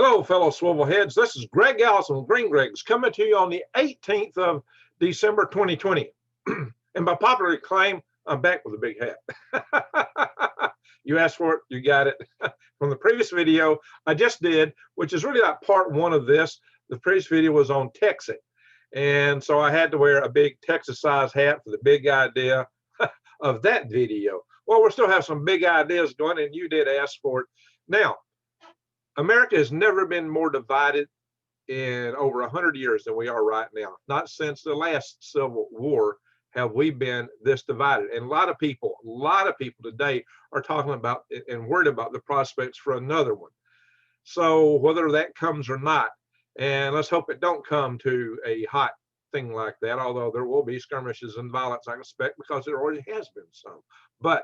Hello, fellow swivel heads. This is Greg Allison with Green Greg's coming to you on the 18th of December 2020. And by popular acclaim, I'm back with a big hat. You asked for it, you got it. From the previous video I just did, which is really like part one of this. The previous video was on Texit. And so I had to wear a big Texas size hat for the big idea of that video. Well, we'll still have some big ideas going, and you did ask for it. Now, America has never been more divided in over 100 years than we are right now. Not since the last Civil War have we been this divided. And a lot of people today are talking about and worried about the prospects for another one. So whether that comes or not, and let's hope it don't come to a hot thing like that, although there will be skirmishes and violence, I expect, because there already has been some. But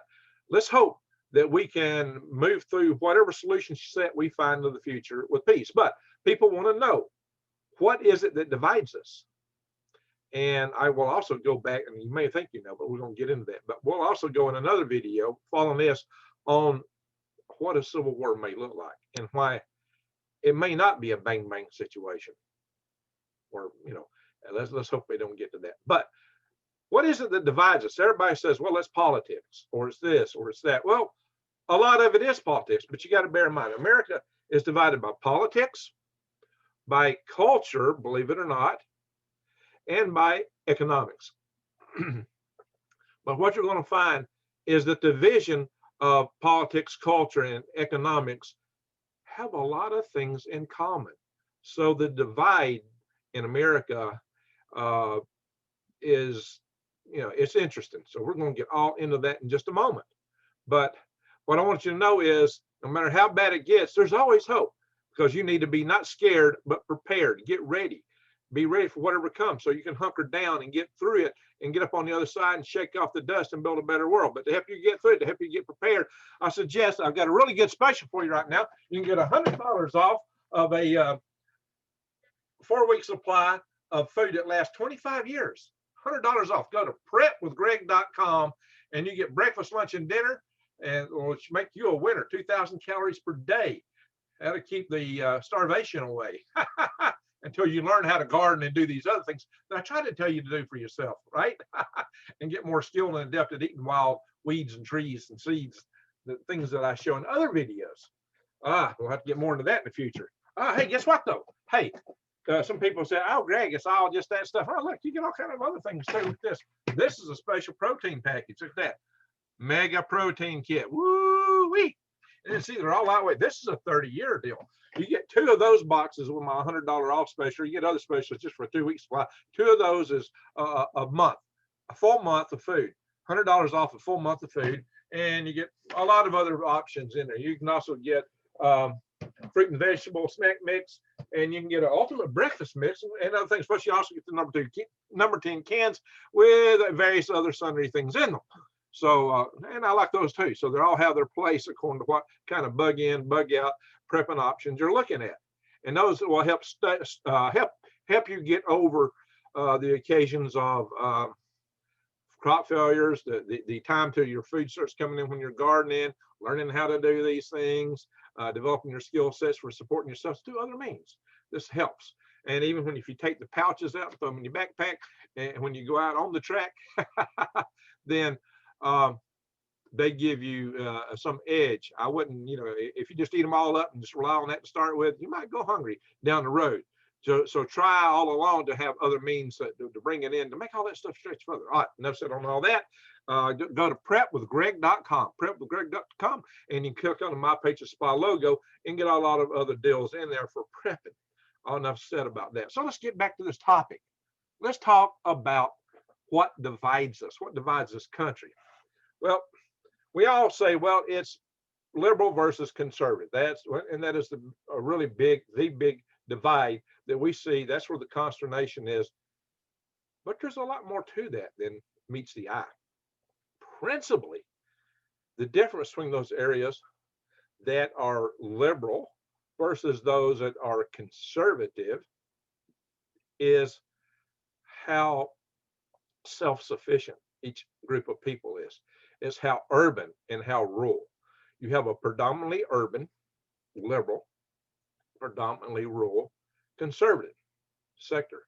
let's hope that we can move through whatever solution set we find in the future with peace. But people want to know, what is it that divides us? And I will also go back, and you may think you know, but we're going to get into that. But we'll also go in another video following this on what a civil war may look like and why it may not be a bang bang situation. Or, you know, let's hope we don't get to that. But what is it that divides us? Everybody says, well, it's politics, or it's this, or it's that. Well, a lot of it is politics, but you got to bear in mind, America is divided by politics, by culture, believe it or not, and by economics. But what you're going to find is that the division of politics, culture, and economics have a lot of things in common. So the divide in America is, you know, it's interesting. So we're going to get all into that in just a moment. But what I want you to know is, no matter how bad it gets, there's always hope, because you need to be not scared, but prepared. Get ready. Be ready for whatever comes, so you can hunker down and get through it and get up on the other side and shake off the dust and build a better world. But to help you get through it, to help you get prepared, I suggest I've got a really good special for you right now. You can get $100 off of a 4-week supply of food that lasts 25 years. $100 off. Go to prepwithgreg.com and you get breakfast, lunch, and dinner, and which make you a winner. 2,000 calories per day. That'll keep the starvation away until you learn how to garden and do these other things that I try to tell you to do for yourself, right? And get more skilled and adept at eating wild weeds and trees and seeds, the things that I show in other videos. We'll have to get more into that in the future. Hey, guess what though? Hey, some people say, oh, Greg, it's all just that stuff. Oh, look, you get all kind of other things too with this. This is a special protein package. Look at that. Mega protein kit. Woo-wee. And see, they're all lightweight. This is a 30-year deal. You get 2 of those boxes with my $100 off special. You get other specials just for a 2-week supply. 2 of those is a month, a full month of food. $100 off a full month of food. And you get a lot of other options in there. You can also get fruit and vegetable snack mix, and you can get an ultimate breakfast mix and other things. Plus, you also get the number 10 cans with various other sundry things in them. So, and I like those too. So they all have their place according to what kind of bug in, bug out prepping options you're looking at. And those will help help you get over the occasions of crop failures, the time till your food starts coming in when you're gardening, learning how to do these things, developing your skill sets for supporting yourself through other means. This helps. And even if you take the pouches out and throw them in your backpack, and when you go out on the track, then they give you some edge. I wouldn't, you know, if you just eat them all up and just rely on that to start with, you might go hungry down the road. So try all along to have other means to bring it in to make all that stuff stretch further. All right, enough said on all that. Go to prepwithgreg.com, prepwithgreg.com, and you can click on the My Page Supply logo and get a lot of other deals in there for prepping. All enough said about that. So let's get back to this topic. Let's talk about what divides us. What divides this country? Well, we all say, well, it's liberal versus conservative. That is a really big divide that we see. That's where the consternation is. But there's a lot more to that than meets the eye. Principally, the difference between those areas that are liberal versus those that are conservative is how self-sufficient each group of people is. It's how urban and how rural. You have a predominantly urban liberal predominantly rural conservative sector.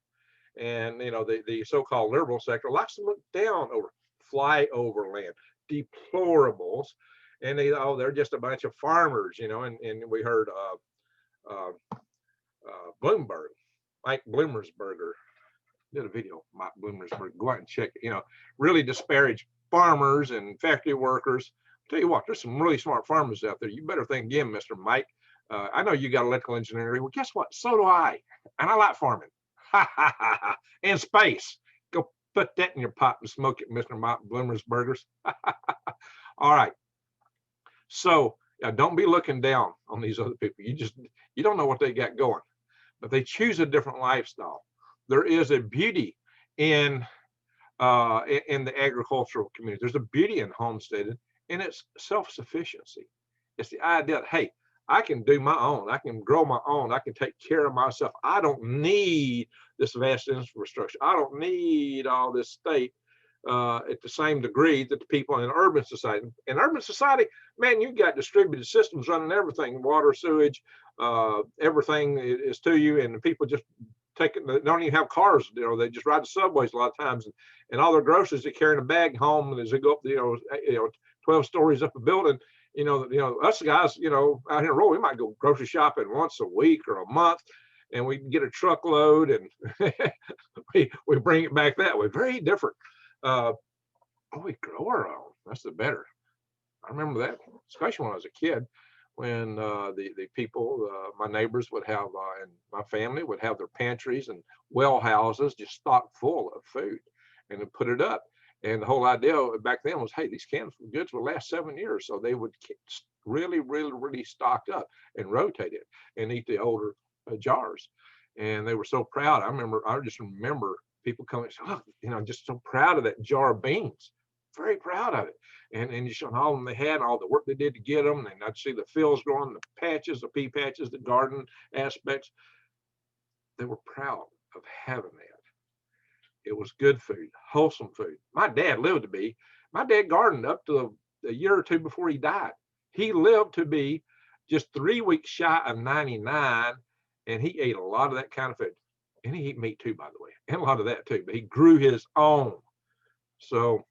And the so-called liberal sector likes to look down over flyover land, deplorables, and they're just a bunch of farmers, and we heard Bloomberg, Mike Bloomberger did a video, Mike Bloomberg, go out and check it, really disparage farmers and factory workers. I'll tell you what, there's some really smart farmers out there. You better think again, Mr. Mike. I know you got electrical engineering. Well, guess what? So do I. And I like farming. Ha ha ha ha. And space. Go put that in your pot and smoke it, Mr. Mike Bloomberg's. All right. So don't be looking down on these other people. You don't know what they got going, but they choose a different lifestyle. There is a beauty in the agricultural community. There's a beauty in homesteading, and it's self-sufficiency. It's the idea that, hey, I can do my own. I can grow my own. I can take care of myself. I don't need this vast infrastructure. I don't need all this state at the same degree that the people in urban society. In urban society, man, you got distributed systems running everything, water, sewage, everything is to you, and the people just they don't even have cars. They just ride the subways a lot of times, and all their groceries they carry in a bag home, and as they go up, 12 stories up a building. Us guys, out here in rural, we might go grocery shopping once a week or a month, and we can get a truckload, and we bring it back that way. Very different. We grow our own. That's the better. I remember that, especially when I was a kid, when the people, my neighbors would have, and my family would have their pantries and well houses just stocked full of food, and then put it up. And the whole idea back then was, hey, these canned goods will last 7 years. So they would really, really, really stock up and rotate it and eat the older jars. And they were so proud. I just remember people coming, oh, just so proud of that jar of beans. Very proud of it. And you showed all of them they had, all the work they did to get them. And I'd see the fields growing, the patches, the pea patches, the garden aspects. They were proud of having that. It was good food, wholesome food. My dad gardened up to a year or two before he died. He lived to be just 3 weeks shy of 99, and he ate a lot of that kind of food. And he ate meat too, by the way, and a lot of that too. But he grew his own. So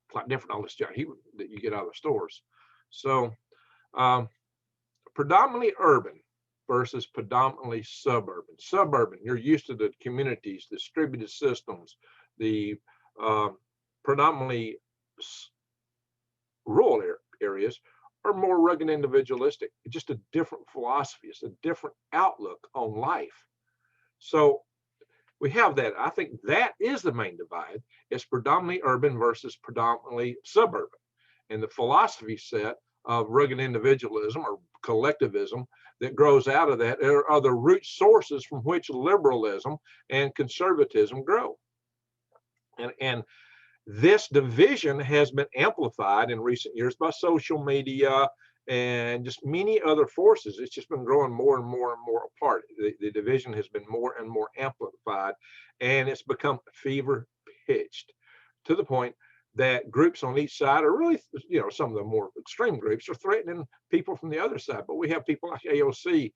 it's like different all this stuff that you get out of the stores. So predominantly urban versus predominantly suburban. Suburban, you're used to the communities, the distributed systems, the predominantly rural areas are more rugged individualistic. It's just a different philosophy. It's a different outlook on life. So we have that. I think that is the main divide. It's predominantly urban versus predominantly suburban. And the philosophy set of rugged individualism or collectivism that grows out of that are the root sources from which liberalism and conservatism grow. And this division has been amplified in recent years by social media and just many other forces. It's just been growing more and more and more apart. The division has been more and more amplified, and it's become fever pitched to the point that groups on each side are really, some of the more extreme groups are threatening people from the other side. But we have people like AOC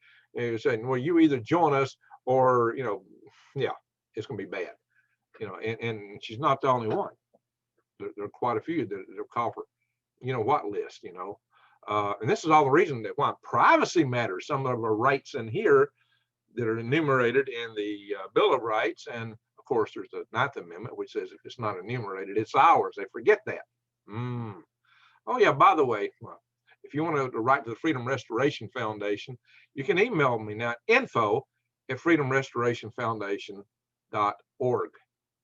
saying, well, you either join us or, it's going to be bad. And she's not the only one. There are quite a few that are called for, what list, and this is all the reason that why privacy matters. Some of our rights in here that are enumerated in the Bill of Rights. And of course, there's the 9th Amendment, which says if it's not enumerated, it's ours. They forget that. Oh, yeah, by the way, if you want to write to the Freedom Restoration Foundation, you can email me now, info@freedomrestorationfoundation.org.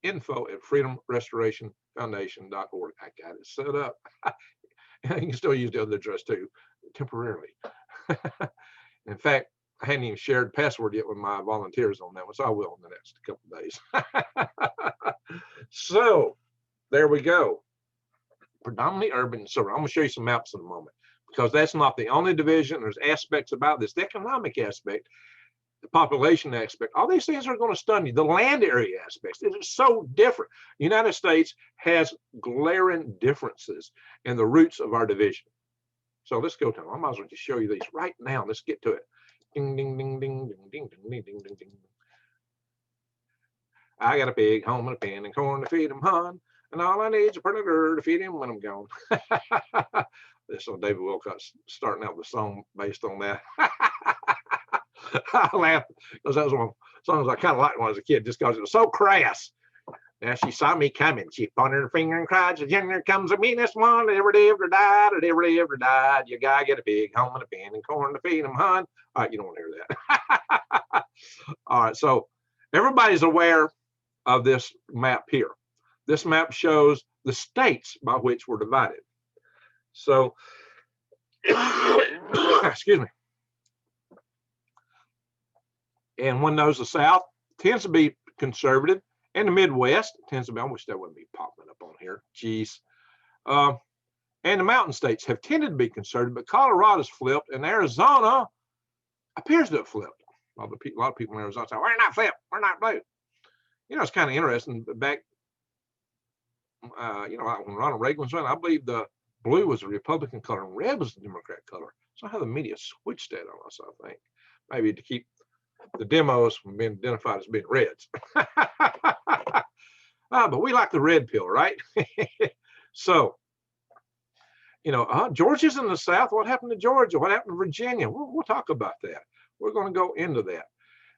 info@freedomrestorationfoundation.org. I got it set up. You can still use the other address too, temporarily. In fact, I hadn't even shared password yet with my volunteers on that one, so I will in the next couple of days. So there we go. Predominantly urban. So I'm going to show you some maps in a moment, because that's not the only division. There's aspects about this, the economic aspect, the population aspect. All these things are going to stun you. The land area aspects, it is so different. The United States has glaring differences in the roots of our division. So let's go to them. I might as well just show you these right now. Let's get to it. Ding, ding, ding, ding. ding, ding, ding, ding. I got a pig home and a pen and corn to feed him, hon. And all I need is a pretty girl to feed him when I'm gone. This is David Wilcox starting out the song based on that. I laugh because that was one of the songs I kind of liked when I was a kid, just because it was so crass. Now she saw me coming. She pointed her finger and cried, "So here comes the meanest one that ever lived that ever lived or died. You gotta get a pig home and a pen and corn to feed him, hon." All right, you don't want to hear that. All right, so everybody's aware of this map here. This map shows the states by which we're divided. So, excuse me. And one knows the South tends to be conservative, and the Midwest tends to be, I wish that wouldn't be popping up on here. Geez. And the mountain states have tended to be conservative, but Colorado's flipped, and Arizona appears to have flipped. A lot of people in Arizona say, "We're not flipped, we're not blue." You know, it's kind of interesting. Back, you know, when Ronald Reagan was running, I believe the blue was the Republican color and red was the Democrat color. So how the media switched that on us, I think, maybe to keep the demos from being identified as being reds. But we like the red pill, right? So, you know, Georgia's in the South. What happened to Georgia? What happened to Virginia? We'll talk about that. We're going to go into that.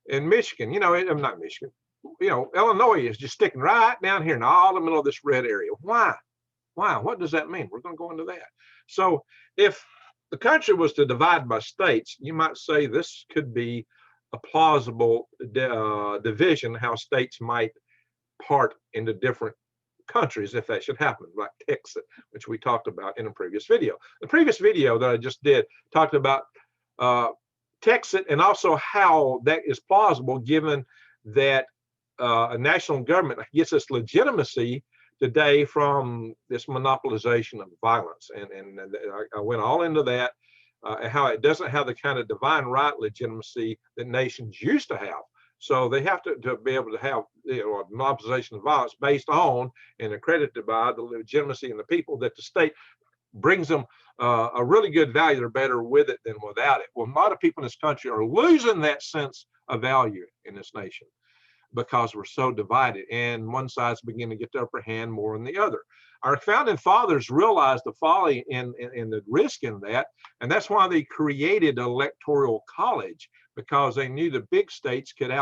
In Michigan, you know, I'm not Michigan. You know, Illinois is just sticking right down here in all the middle of this red area. Why? Why? What does that mean? We're going to go into that. So if the country was to divide by states, you might say this could be a plausible division, how states might part into different countries if that should happen, like Texit, which we talked about in a previous video. The previous video that I just did talked about Texit and also how that is plausible given that a national government gets its legitimacy today from this monopolization of violence. And I went all into that, how it doesn't have the kind of divine right legitimacy that nations used to have. So they have to be able to have, you know, a monopolization of violence based on and accredited by the legitimacy in the people that the state brings them a really good value. They're better with it than without it. Well, a lot of people in this country are losing that sense of value in this nation because we're so divided, and one side's beginning to get the upper hand more than the other. Our founding fathers realized the folly in the risk in that, and that's why they created an electoral college, because they knew the big states could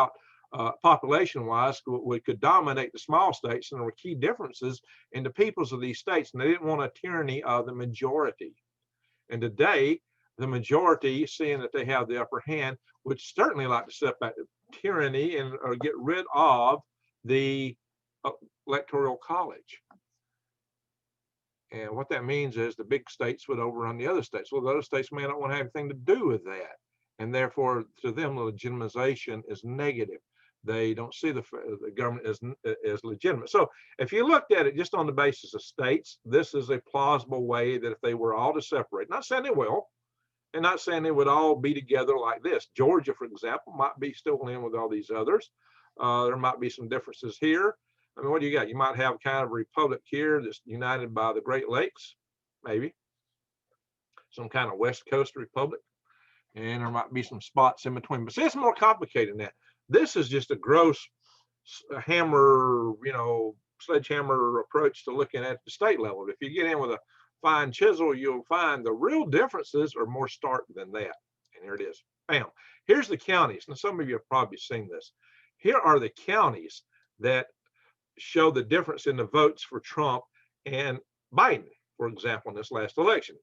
population-wise, could dominate the small states, and there were key differences in the peoples of these states, and they didn't want a tyranny of the majority. And today, the majority, seeing that they have the upper hand, would certainly like to step back to tyranny and or get rid of the electoral college. And what that means is the big states would overrun the other states. Well, the other states may not want to have anything to do with that. And therefore, to them, the legitimization is negative. They don't see the government as legitimate. So if you looked at it just on the basis of states, this is a plausible way that if they were all to separate, not saying they will, and not saying they would all be together like this. Georgia, for example, might be still in with all these others. There might be some differences here. I mean, what do you got? You might have kind of a republic here that's united by the Great Lakes, maybe. Some kind of West Coast republic. And there might be some spots in between. But see, it's more complicated than that. This is just a gross hammer, you know, sledgehammer approach to looking at the state level. If you get in with a fine chisel, you'll find the real differences are more stark than that. And here it is. Bam. Here's the counties. Now, some of you have probably seen this. Here are the counties that show the difference in the votes for Trump and Biden, for example, in this last election.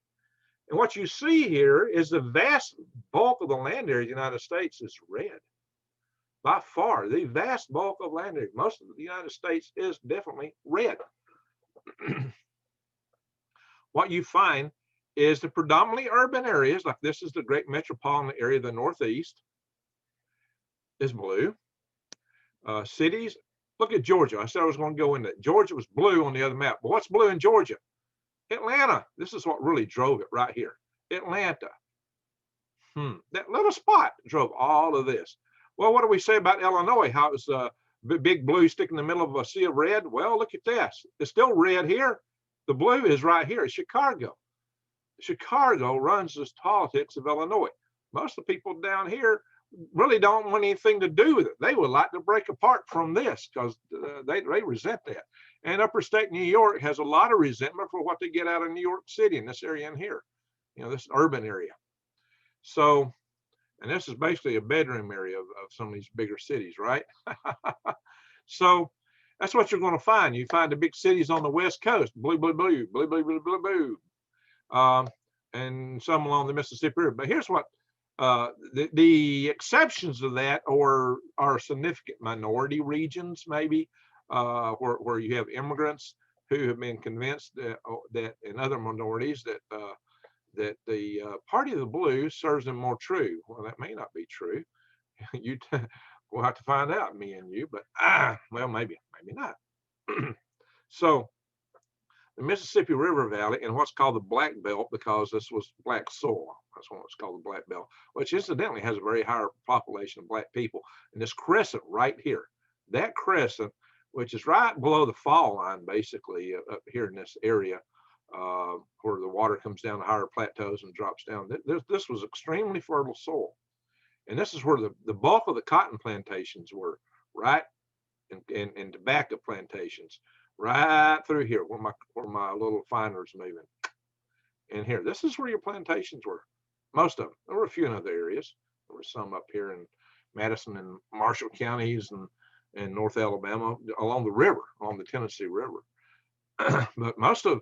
And what you see here is the vast bulk of the land area of the United States is red. By far, the vast bulk of land area, most of the United States is definitely red. What you find is the predominantly urban areas, like this is the great metropolitan area of the Northeast, is blue. Cities, look at Georgia. I said I was going to go into it. Georgia was blue on the other map. But what's blue in Georgia? Atlanta. This is what really drove it right here. Atlanta. That little spot drove all of this. Well, what do we say about Illinois? How it's big blue sticking in the middle of a sea of red? Well, look at this. It's still red here. The blue is right here. It's Chicago. Chicago runs this politics of Illinois. Most of the people down here really don't want anything to do with it. They would like to break apart from this because they resent that. And upper state New York has a lot of resentment for what they get out of New York City in this area in here, this urban area. So, and this is basically a bedroom area of some of these bigger cities, right? So that's what you're going to find. You find the big cities on the West Coast, blue, blue, blue, blue, blue, blue, blue, blue, and some along the Mississippi River. But here's what the exceptions to that are significant minority regions, maybe, where you have immigrants who have been convinced that and other minorities that the party of the blue serves them more true. Well, that may not be true. We'll have to find out, me and you, but well, maybe not. So the Mississippi River Valley and what's called the Black Belt, because this was black soil. That's why it's called the Black Belt, which incidentally has a very higher population of black people. And this crescent right here, that crescent, which is right below the fall line, basically up here in this area, where the water comes down to higher plateaus and drops down. This was extremely fertile soil. And this is where the bulk of the cotton plantations were, right? And tobacco plantations, right through here, where my little finder's moving. And here, this is where your plantations were. Most of them. There were a few in other areas. There were some up here in Madison and Marshall counties and North Alabama, along the river, along the Tennessee River. But most of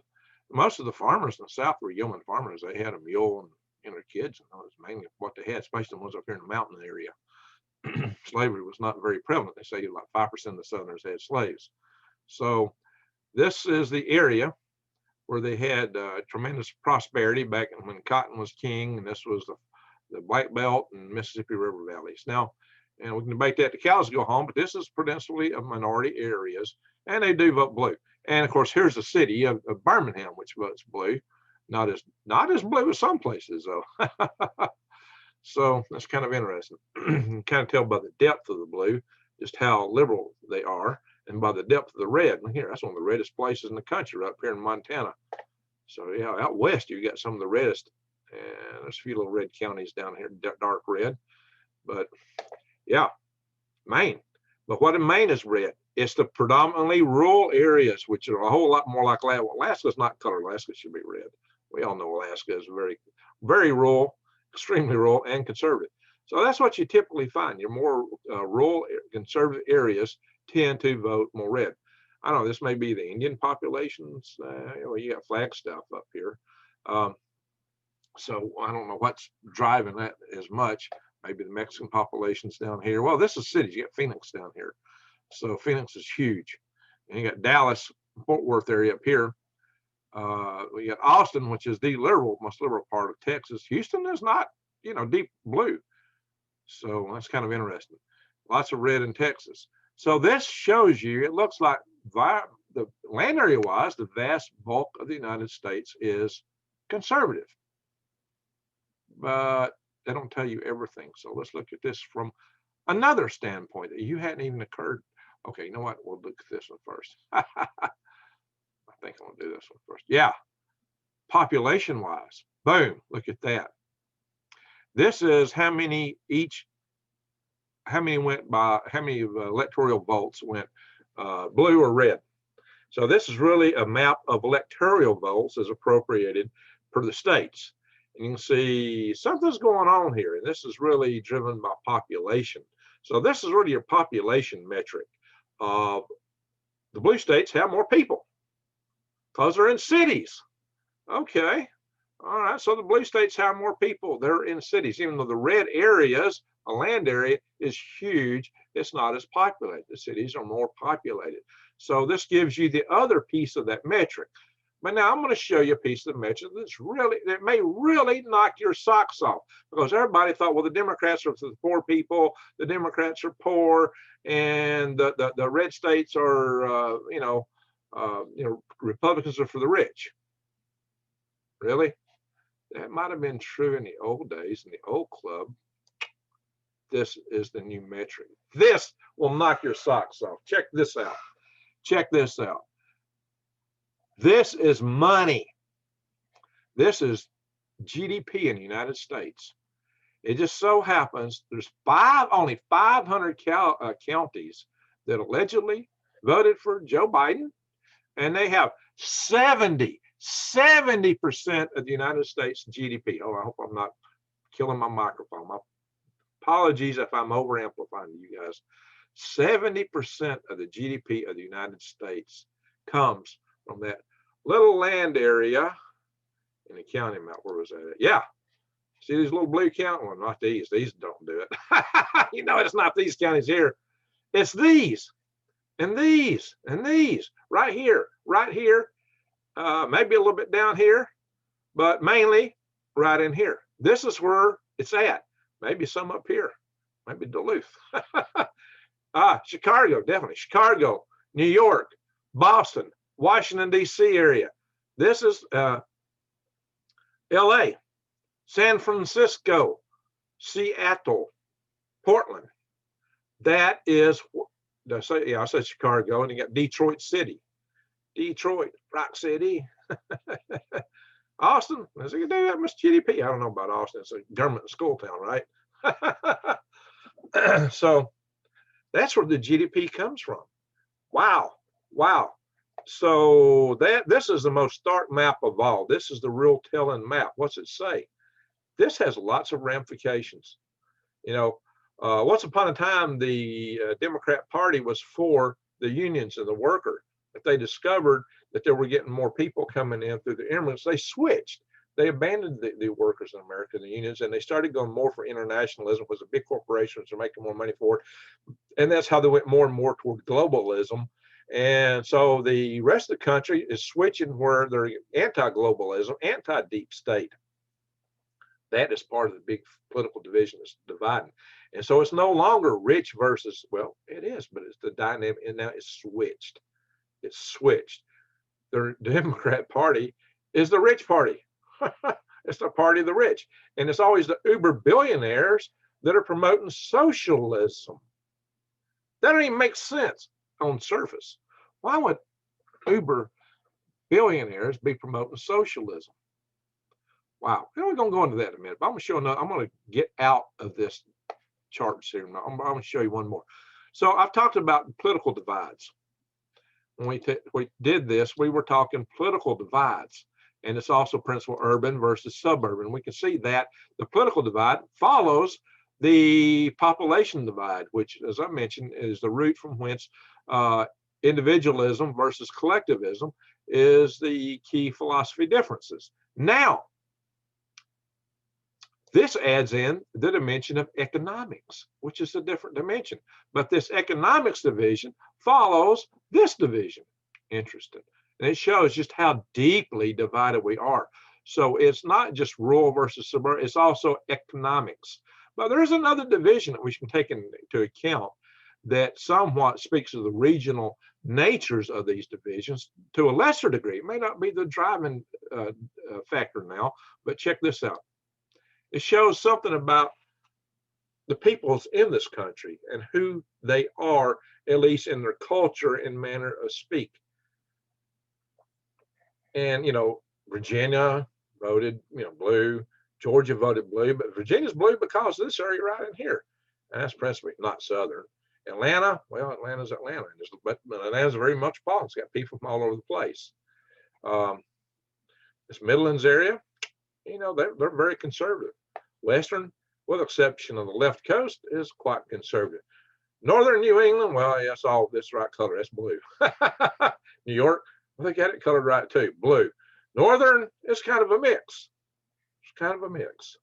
the farmers in the South were yeoman farmers. They had a mule and their kids, and that was mainly what they had, especially the ones up here in the mountain area. Slavery was not very prevalent. They say like 5% of the Southerners had slaves. So this is the area where they had tremendous prosperity back when cotton was king, and this was the Black Belt and Mississippi River valleys. Now, and we can debate that the cows go home, but this is principally of minority areas, and they do vote blue. And of course, here's the city of Birmingham, which votes blue. Not as blue as some places, though. So that's kind of interesting. You can kind of tell by the depth of the blue just how liberal they are, and by the depth of the red. And here, that's one of the reddest places in the country, right up here in Montana. So yeah, out west you got some of the reddest, and there's a few little red counties down here, dark red. But yeah, Maine. But what in Maine is red? It's the predominantly rural areas, which are a whole lot more like Alaska. Alaska's not colored. Alaska should be red. We all know Alaska is very, very rural, extremely rural and conservative. So that's what you typically find. Your more rural conservative areas tend to vote more red. I don't know, this may be the Indian populations. You got Flagstaff up here. So I don't know what's driving that as much. Maybe the Mexican populations down here. Well, this is cities. You got Phoenix down here. So Phoenix is huge. And you got Dallas, Fort Worth area up here. We got Austin, which is the most liberal part of Texas. Houston is not, deep blue. So that's kind of interesting. Lots of red in Texas. So this shows you, it looks like the land area wise, the vast bulk of the United States is conservative. But they don't tell you everything. So let's look at this from another standpoint that you hadn't even occurred. Okay, you know what? We'll look at this one first. I think I'm gonna do this one first. Yeah, population wise, boom, look at that. This is how many electoral votes went blue or red. So this is really a map of electoral votes as appropriated per the states. And you can see something's going on here, and this is really driven by population. So this is really your population metric. The blue states have more people because they're in cities. Okay, all right, so the blue states have more people. They're in cities, even though the red areas, a land area, is huge. It's not as populated. The cities are more populated. So this gives you the other piece of that metric. But now I'm going to show you a piece of the metric that may really knock your socks off, because everybody thought, well, the Democrats are for the poor people, the Democrats are poor, and the red states are, Republicans are for the rich. Really? That might have been true in the old days, in the old club. This is the new metric. This will knock your socks off. Check this out. Check this out. This is money. This is GDP in the United States. It just so happens there's only 500 counties that allegedly voted for Joe Biden, and they have 70% of the United States GDP. Oh, I hope I'm not killing my microphone. My apologies if I'm over amplifying you guys. 70% of the GDP of the United States comes from that little land area in the county map. Where was that at? Yeah. See these little blue counties? Well, not these. These don't do it. You know, it's not these counties here. It's these and these and these right here, maybe a little bit down here, but mainly right in here. This is where it's at. Maybe some up here, maybe Duluth. Chicago, definitely. Chicago, New York, Boston, Washington, D.C. area. This is L.A., San Francisco, Seattle, Portland. That is, I said Chicago, and you got Detroit City. Detroit, Rock City. Austin, is it going to do that much GDP? I don't know about Austin. It's a government school town, right? So that's where the GDP comes from. Wow. So this is the most stark map of all. This is the real telling map. What's it say? This has lots of ramifications. You know, once upon a time, the Democrat Party was for the unions and the worker. If they discovered that they were getting more people coming in through the immigrants, they switched. They abandoned the workers in America, the unions, and they started going more for internationalism, because the big corporations are making more money for it. And that's how they went more and more toward globalism. And so the rest of the country is switching where they're anti-globalism, anti-deep state. That is part of the big political division that's dividing. And so it's no longer rich versus, well, it is, but it's the dynamic, and now it's switched. It's switched. The Democrat Party is the rich party. It's the party of the rich. And it's always the uber billionaires that are promoting socialism. That don't even make sense on surface. Why would uber billionaires be promoting socialism? Wow. We're going to go into that in a minute, but I'm going to show another. I'm going to get out of this chart here. I'm going to show you one more. So I've talked about political divides. When we did this, we were talking political divides, and it's also principal urban versus suburban. We can see that the political divide follows the population divide, which, as I mentioned, is the root from whence individualism versus collectivism is the key philosophy differences. Now, this adds in the dimension of economics, which is a different dimension. But this economics division follows this division. Interesting. And it shows just how deeply divided we are. So it's not just rural versus suburban, it's also economics. But there's another division that we can take into account that somewhat speaks of the regional natures of these divisions to a lesser degree. It may not be the driving factor now, but check this out. It shows something about the peoples in this country and who they are, at least in their culture and manner of speak. And, you know, Virginia voted, blue. Georgia voted blue, but Virginia's blue because of this area right in here. And that's principally not Southern. Atlanta, well, Atlanta's Atlanta, but Atlanta's very much metropolitan. It's got people from all over the place. This Midlands area, they're very conservative. Western, with exception of the left coast, is quite conservative. Northern New England, well, yes, all this right color, that's blue. New York, well, they got it colored right too, blue. Northern is kind of a mix. It's kind of a mix.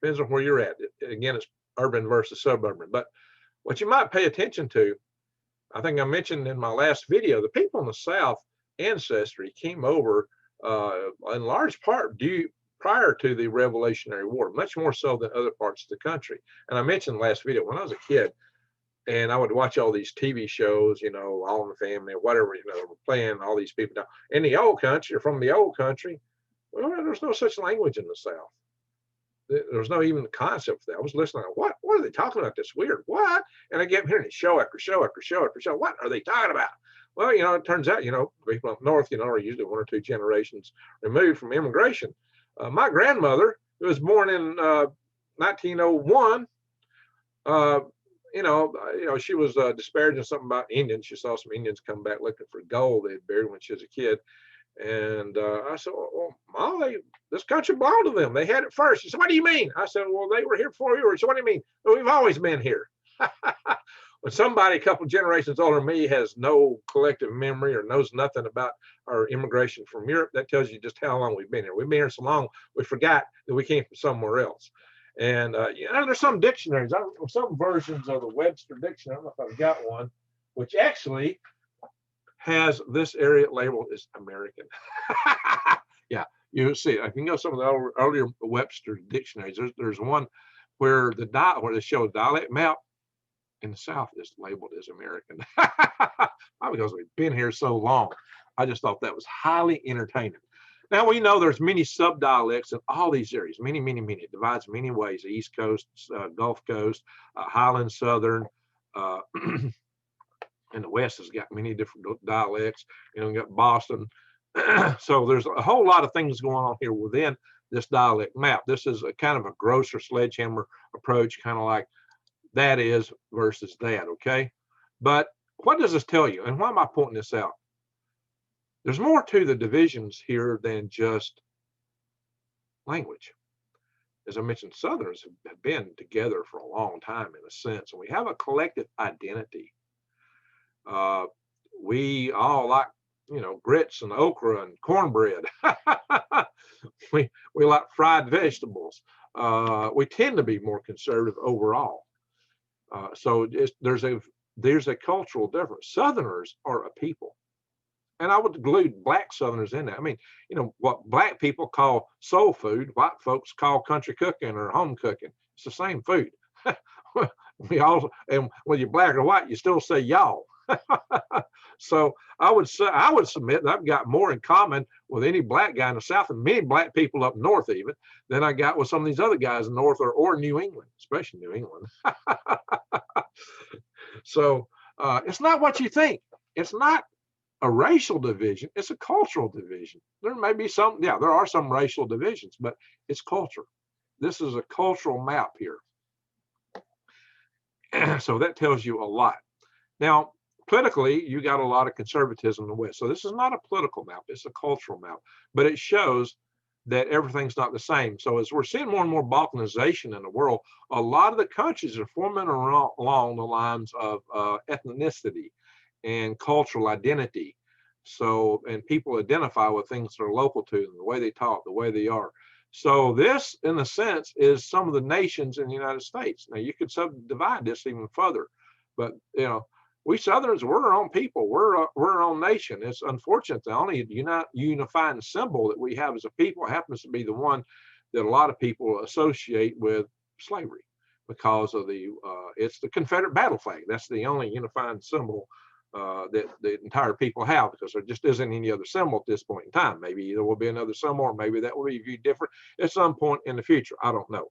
Depends on where you're at. Again, it's urban versus suburban. But what you might pay attention to, I think I mentioned in my last video, the people in the South ancestry came over in large part prior to the Revolutionary War, much more so than other parts of the country. And I mentioned last video, when I was a kid, and I would watch all these TV shows, All in the Family, or whatever, playing all these people down in the old country or from the old country. Well, there's no such language in the South. There's no even concept for that. I was listening. What are they talking about? This weird. What? And I kept hearing show after show after show after show. What are they talking about? Well, it turns out, people up north, are usually one or two generations removed from immigration. My grandmother, who was born in 1901, she was disparaging something about Indians. She saw some Indians come back looking for gold they had buried when she was a kid. And I said, well, Ma, this country belonged to them. They had it first. She said, what do you mean? I said, well, they were here before you were. She said, what do you mean? Well, we've always been here. When somebody a couple generations older than me has no collective memory or knows nothing about our immigration from Europe, that tells you just how long we've been here. We've been here so long, we forgot that we came from somewhere else. And there's some dictionaries, some versions of the Webster Dictionary. I don't know if I've got one, which actually has this area labeled as American. Yeah, you see, I can go some of the earlier Webster dictionaries. There's one where they show a dialect map in the South is labeled as American. Because we've been here so long. I just thought that was highly entertaining. Now we know there's many sub-dialects in all these areas, many. It divides many ways: the East Coast, Gulf Coast, Highland, Southern, and the West has got many different dialects. We got Boston. So there's a whole lot of things going on here within this dialect map. This is a kind of a grosser sledgehammer approach, kind of like that is versus that, okay? But what does this tell you? And why am I pointing this out? There's more to the divisions here than just language. As I mentioned, Southerners have been together for a long time in a sense, and we have a collective identity. We all like, grits and okra and cornbread. we like fried vegetables. We tend to be more conservative overall. So there's a cultural difference. Southerners are a people, and I would include black Southerners in that. I mean, what black people call soul food, white folks call country cooking or home cooking. It's the same food. We all, and whether you're black or white, you still say y'all. So I would submit that I've got more in common with any black guy in the South and many black people up north even than I got with some of these other guys in the North or New England, especially New England. So it's not what you think. It's not a racial division. It's a cultural division. There may be some, there are some racial divisions, but it's culture. This is a cultural map here. So that tells you a lot. Now, politically, you got a lot of conservatism in the West. So this is not a political map, it's a cultural map, but it shows that everything's not the same. So as we're seeing more and more balkanization in the world, a lot of the countries are forming along the lines of ethnicity and cultural identity. So, and people identify with things that are local to them, the way they talk, the way they are. So this, in a sense, is some of the nations in the United States. Now you could subdivide this even further, but we Southerners, we're our own people. We're our own nation. It's unfortunate the only unifying symbol that we have as a people happens to be the one that a lot of people associate with slavery because of it's the Confederate battle flag. That's the only unifying symbol that the entire people have, because there just isn't any other symbol at this point in time. Maybe there will be another symbol, or maybe that will be viewed different at some point in the future. I don't know.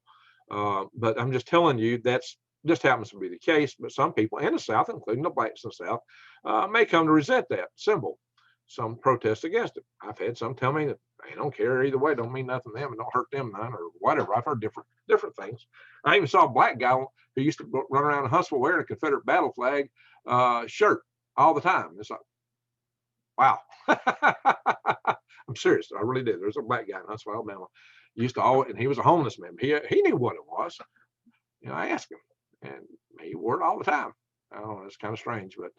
But I'm just telling you that's just happens to be the case. But some people in the South, including the blacks in the South, may come to resent that symbol. Some protest against it. I've had some tell me that they don't care either way, don't mean nothing to them, and don't hurt them none, or whatever. I've heard different things. I even saw a black guy who used to run around in Huntsville wearing a Confederate battle flag shirt all the time. It's like, wow. I'm serious. I really did. There's a black guy in Huntsville, Alabama. He used to always, and he was a homeless man. He knew what it was. I asked him, and he wore it all the time. I don't know. It's kind of strange, but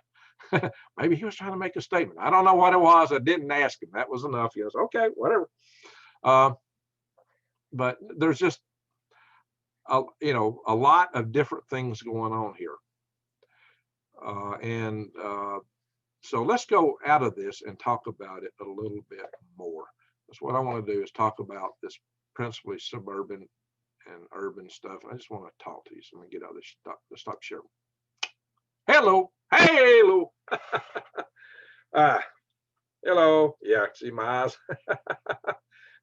maybe he was trying to make a statement. I don't know what it was. I didn't ask him. That was enough. He goes, okay, whatever. But there's just a lot of different things going on here. So let's go out of this and talk about it a little bit more. That's what I want to do, is talk about this principally suburban and urban stuff. I just want to talk to you. So let me get out of this stop share. Hello. Hello. Hello. Yeah, see my eyes.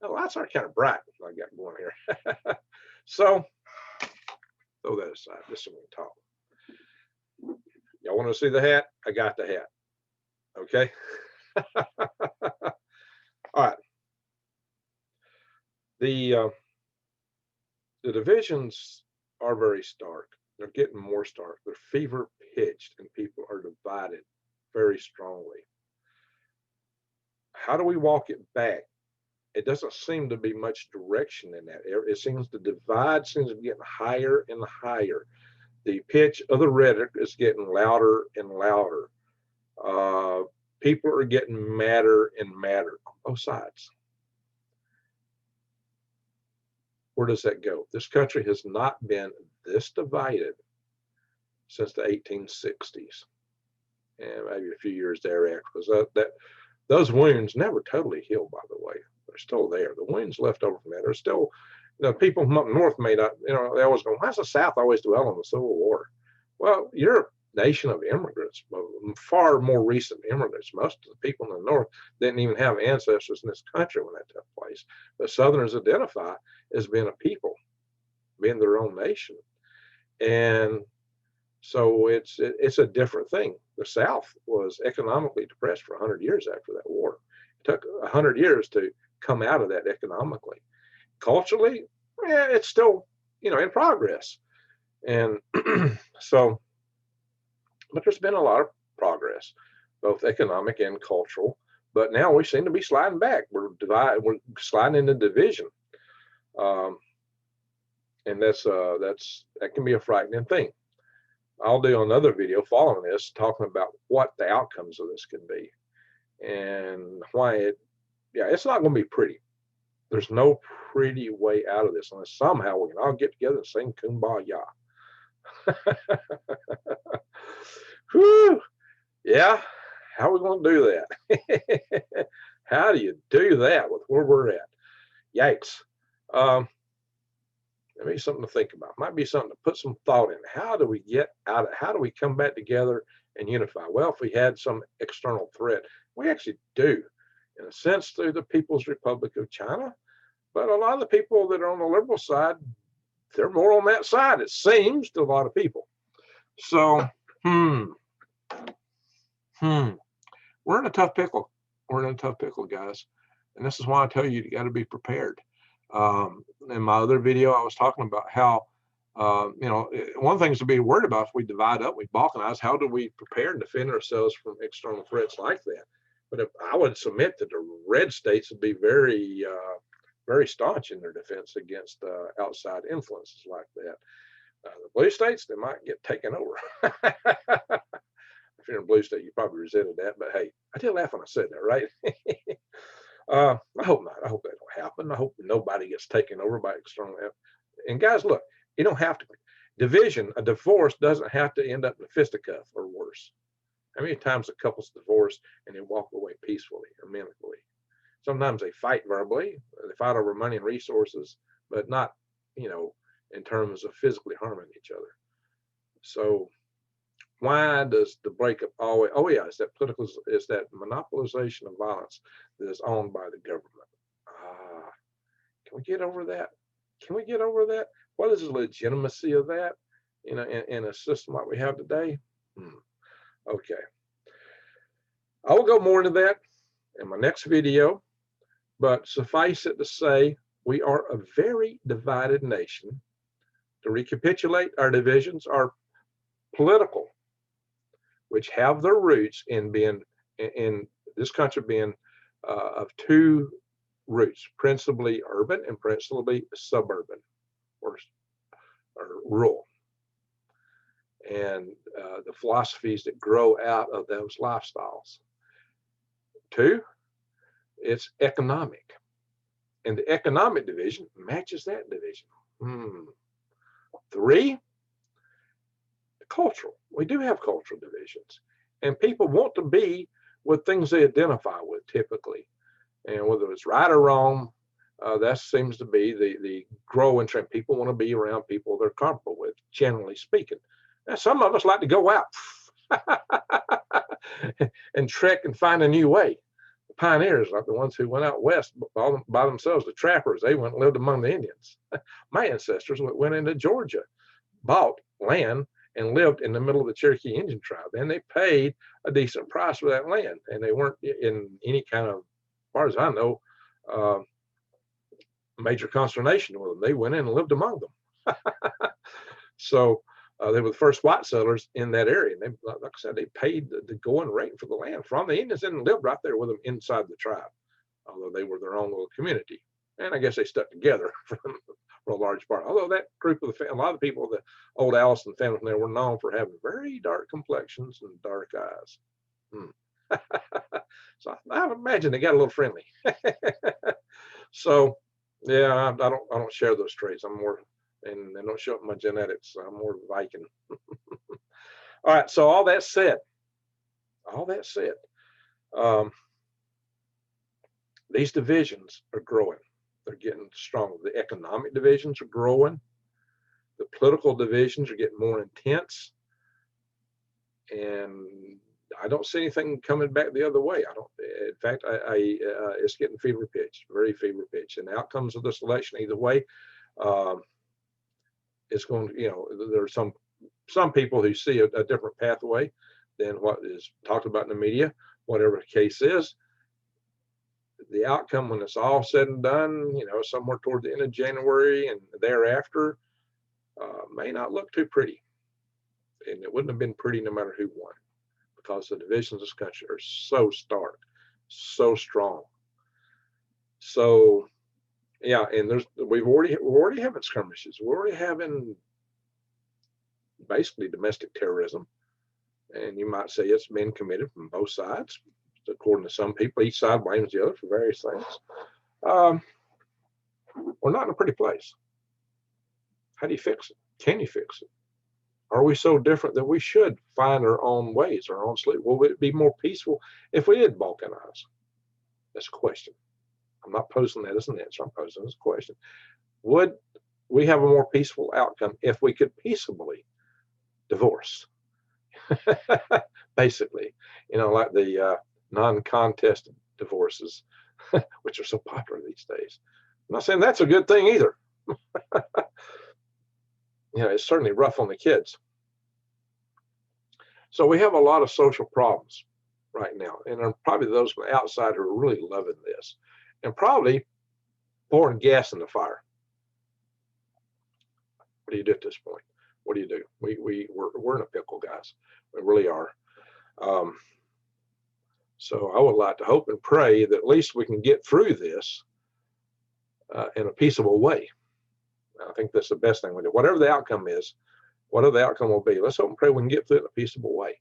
The lights are kind of bright. I got going here. So throw that aside. Just so we can talk. Y'all want to see the hat? I got the hat. Okay. All right. The the divisions are very stark. They're getting more stark. They're fever pitched, and people are divided very strongly. How do we walk it back? It doesn't seem to be much direction in that. It seems the divide seems to be getting higher and higher. The pitch of the rhetoric is getting louder and louder. People are getting madder and madder on both sides. Where does that go? This country has not been this divided since the 1860s, and maybe a few years thereafter, because those wounds never totally healed, by the way. They're still there. The wounds left over from that are still, people from up north may not, they always go, why's the South always dwell on the Civil War? Well, you're a nation of immigrants, far more recent immigrants. Most of the people in the North didn't even have ancestors in this country when that took place. But Southerners identify as being a people, being their own nation. And so it's a different thing. The South was economically depressed for 100 years after that war. It took 100 years to come out of that economically. Culturally, yeah, it's still, in progress. And so, but there's been a lot of progress, both economic and cultural. But now we seem to be sliding back. We're sliding into division, and that can be a frightening thing. I'll do another video following this talking about what the outcomes of this can be and why it's not going to be pretty. There's no pretty way out of this unless somehow we can all get together and sing Kumbaya. Whew. Yeah, how are we going to do that? How do you do that with where we're at? Yikes. Maybe something to think about. Might be something to put some thought in. How do we get out of, how do we come back together and unify? Well, if we had some external threat, we actually do, in a sense, through the People's Republic of China. But a lot of the people that are on the liberal side, they're more on that side, it seems, to a lot of people. So, we're in a tough pickle. We're in a tough pickle, guys. And this is why I tell you, you got to be prepared. In my other video, I was talking about how, one thing is to be worried about if we divide up, we balkanize, how do we prepare and defend ourselves from external threats like that? But if I would submit that the red states would be very, very staunch in their defense against outside influences like that. The blue states, they might get taken over. If you're in a blue state, you probably resented that, but hey, I did laugh when I said that, right? I hope not. I hope that don't happen. I hope nobody gets taken over by external. And guys, look, you don't have to. Division, a divorce doesn't have to end up in a fisticuff or worse. How many times a couple's divorced and they walk away peacefully or amicably? Sometimes they fight verbally, they fight over money and resources, but not, in terms of physically harming each other. So why does the breakup always, it's that monopolization of violence that is owned by the government. Can we get over that? Can we get over that? What is the legitimacy of that, in a system like we have today? Okay. I will go more into that in my next video, but suffice it to say, we are a very divided nation. To recapitulate, our divisions are political, which have their roots in this country being of two roots, principally urban and principally suburban or rural. And the philosophies that grow out of those lifestyles. Two, it's economic. And the economic division matches that division. Three, cultural. We do have cultural divisions. And people want to be with things they identify with typically. And whether it's right or wrong, that seems to be the growing trend. People want to be around people they're comfortable with, generally speaking. Now, some of us like to go out and trek and find a new way. The pioneers, like the ones who went out west by themselves, the trappers, they went and lived among the Indians. My ancestors went into Georgia, bought land, and lived in the middle of the Cherokee Indian tribe. And they paid a decent price for that land. And they weren't in any kind of, as far as I know, major consternation with them. They went in and lived among them. So they were the first white settlers in that area. And they, like I said, they paid the going rate for the land from the Indians and lived right there with them inside the tribe, although they were their own little community. And I guess they stuck together for a large part. Although that group of a lot of the people, the old Allison family from there, were known for having very dark complexions and dark eyes. So I imagine they got a little friendly. So yeah, I don't share those traits. I'm more, and they don't show up in my genetics. I'm more Viking. All right. So all that said, um, these divisions are growing. They're getting stronger. The economic divisions are growing. The political divisions are getting more intense. And I don't see anything coming back the other way. I don't. In fact, it's getting fever pitch, very fever pitch. And the outcomes of this election, either way, it's going to. There are some people who see a different pathway than what is talked about in the media. Whatever the case is, the outcome when it's all said and done, somewhere toward the end of January and thereafter, may not look too pretty. And it wouldn't have been pretty no matter who won, because the divisions of this country are so stark, so strong. So yeah, and we're already having skirmishes. We're already having basically domestic terrorism. And you might say it's been committed from both sides. According to some people, each side blames the other for various things. We're not in a pretty place. How do you fix it? Can you fix it? Are we so different that we should find our own ways, our own sleep? Will it be more peaceful if we did balkanize? That's a question. I'm not posing that as an answer. I'm posing as a question. Would we have a more peaceful outcome if we could peaceably divorce? Basically, like the non-contested divorces, which are so popular these days. I'm not saying that's a good thing either. It's certainly rough on the kids. So we have a lot of social problems right now, and there are probably those from the outside who are really loving this, and probably pouring gas in the fire. What do you do at this point? What do you do? We're in a pickle, guys. We really are. So I would like to hope and pray that at least we can get through this in a peaceable way. I think that's the best thing we do. Whatever the outcome is, whatever the outcome will be, let's hope and pray we can get through it in a peaceable way.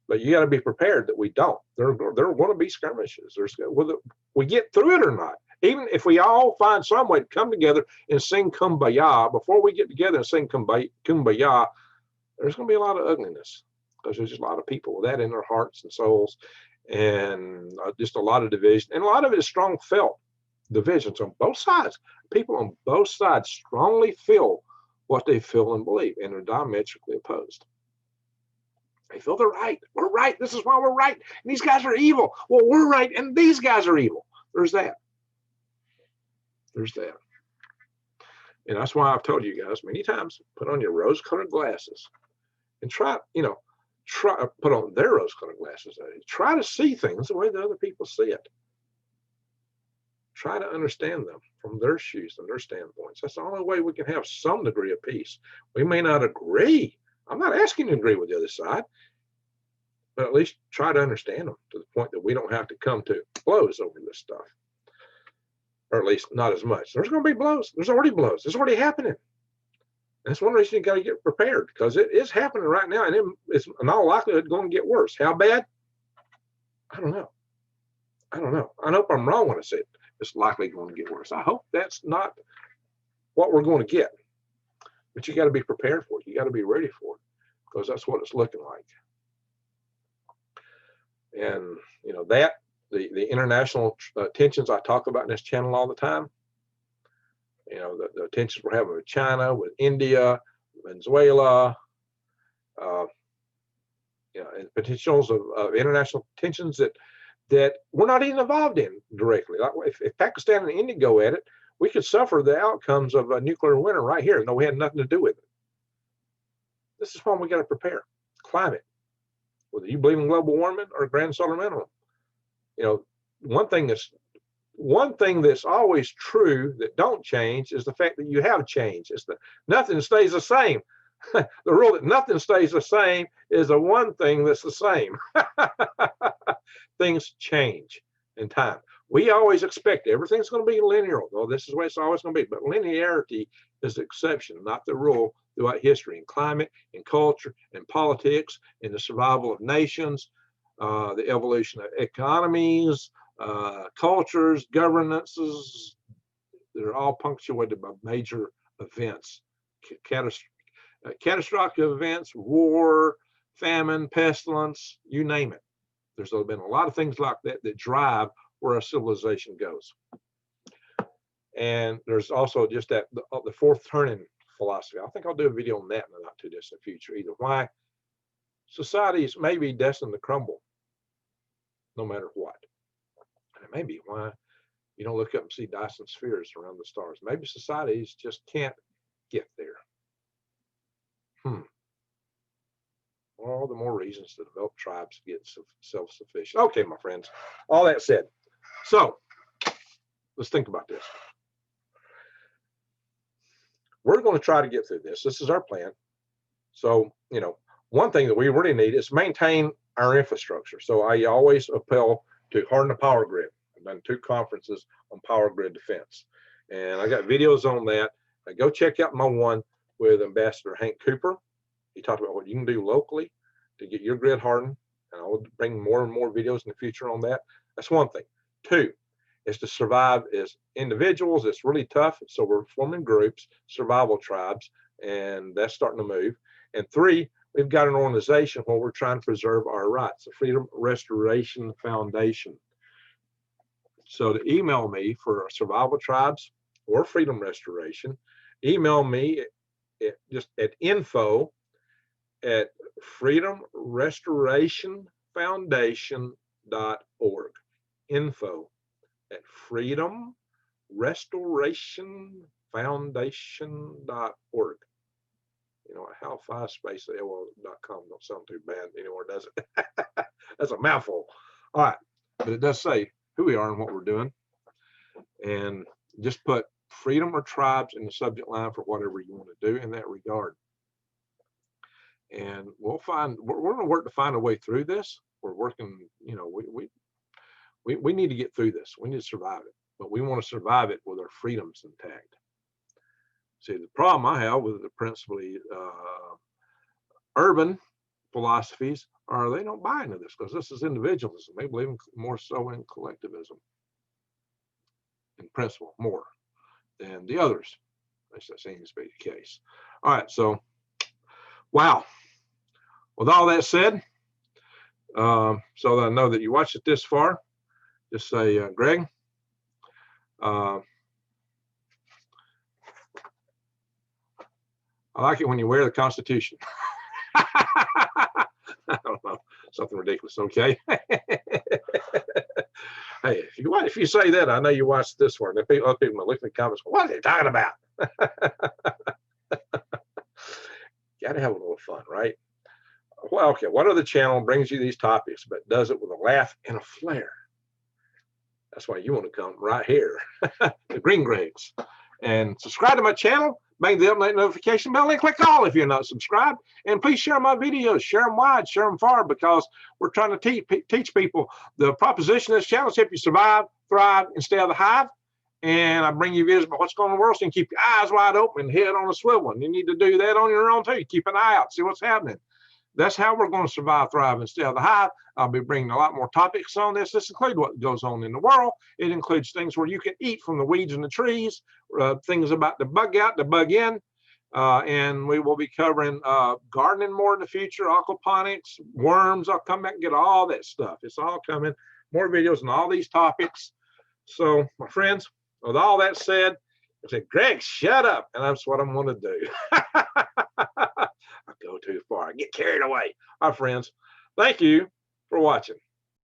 But you got to be prepared that we don't. There are going to be skirmishes. Whether we get through it or not. Even if we all find some way to come together and sing Kumbaya, before we get together and sing Kumbaya, there's going to be a lot of ugliness, because there's just a lot of people with that in their hearts and souls, and just a lot of division. And a lot of it is strong felt divisions on both sides. People on both sides strongly feel what they feel and believe, and they're diametrically opposed. They feel they're right. We're right. This is why we're right. And these guys are evil. Well, we're right, and these guys are evil. There's that. And that's why I've told you guys many times, put on your rose-colored glasses and try put on their rose-colored glasses. Try to see things the way the other people see it. Try to understand them from their shoes and their standpoints. That's the only way we can have some degree of peace. We may not agree. I'm not asking you to agree with the other side, but at least try to understand them to the point that we don't have to come to blows over this stuff. Or at least not as much. There's going to be blows. There's already blows. It's already happening. That's one reason you got to get prepared, because it is happening right now, and it's in all likelihood going to get worse. How bad? I don't know. I hope I'm wrong when I say it's likely going to get worse. I hope that's not what we're going to get. But you got to be prepared for it. You got to be ready for it, because that's what it's looking like. And that the international tensions I talk about in this channel all the time. The tensions we're having with China, with India, Venezuela, and potentials of international tensions that we're not even involved in directly. Like if Pakistan and India go at it, we could suffer the outcomes of a nuclear winter right here, though we had nothing to do with it. This is why we got to prepare. Climate, whether you believe in global warming or grand solar minimum. One thing that's one thing that's always true that don't change is the fact that you have changed. It's that nothing stays the same. The rule that nothing stays the same is the one thing that's the same. Things change in time. We always expect everything's going to be linear. Well, this is the way it's always going to be. But linearity is the exception, not the rule throughout history, in climate, in culture, in politics, in the survival of nations, the evolution of economies, cultures, governances. They're all punctuated by major events, catastrophic events, war, famine, pestilence, you name it. There's been a lot of things like that that drive where our civilization goes. And there's also just that the fourth turning philosophy. I think I'll do a video on that in the not too distant future. Either why societies may be destined to crumble no matter what. And it may be why you don't look up and see Dyson spheres around the stars. Maybe societies just can't get there. All the more reasons to develop tribes to get self-sufficient. Okay, my friends, all that said. So let's think about this. We're going to try to get through this. This is our plan. So, you know, one thing that we really need is maintain our infrastructure. So I always appeal to harden the power grid. I've done 2 conferences on power grid defense, and I got videos on that. Go check out my one with Ambassador Hank Cooper. He talked about what you can do locally to get your grid hardened, and I will bring more and more videos in the future on that. That's one thing. 2 is to survive as individuals. It's really tough, so we're forming groups, survival tribes, and that's starting to move. And 3, we've got an organization where we're trying to preserve our rights, the Freedom Restoration Foundation. So to email me for survival tribes or freedom restoration, email me just at info@freedomrestorationfoundation.org. info@freedomrestorationfoundation.org. You know, how 5 space AOL.com don't sound too bad anymore, does it? That's a mouthful. All right, but it does say who we are and what we're doing. And just put freedom or tribes in the subject line for whatever you want to do in that regard. And we're going to work to find a way through this. We're working, you know, we need to get through this. We need to survive it, but we want to survive it with our freedoms intact. See, the problem I have with the principally urban philosophies are they don't buy into this, because this is individualism. They believe more so in collectivism, in principle, more than the others. That seems to be the case. All right, so wow. With all that said, so that I know that you watched it this far, just say, Greg, I like it when you wear the Constitution. I don't know, something ridiculous. Okay. Hey, if you say that, I know you watched this one. Other people will look in the comments. What are they talking about? Got to have a little fun, right? Well, okay. What other channel brings you these topics, but does it with a laugh and a flair? That's why you want to come right here, the Green Gregs, and subscribe to my channel. Bang the update notification bell and click all if you're not subscribed. And please share my videos, share them wide, share them far, because we're trying to teach people the proposition of this channel is help you survive, thrive, and stay out of the hive. And I bring you videos about what's going on in the world, so you can keep your eyes wide open and head on a swivel. And you need to do that on your own too. Keep an eye out, see what's happening. That's how we're going to survive, thrive, and stay out of the hive. I'll be bringing a lot more topics on this. This includes what goes on in the world. It includes things where you can eat from the weeds and the trees, things about the bug out, the bug in, and we will be covering gardening more in the future, aquaponics, worms. I'll come back and get all that stuff. It's all coming. More videos on all these topics. So, my friends, with all that said, I said, Greg, shut up. And that's what I'm going to do. I go too far. I get carried away. Our friends, thank you for watching.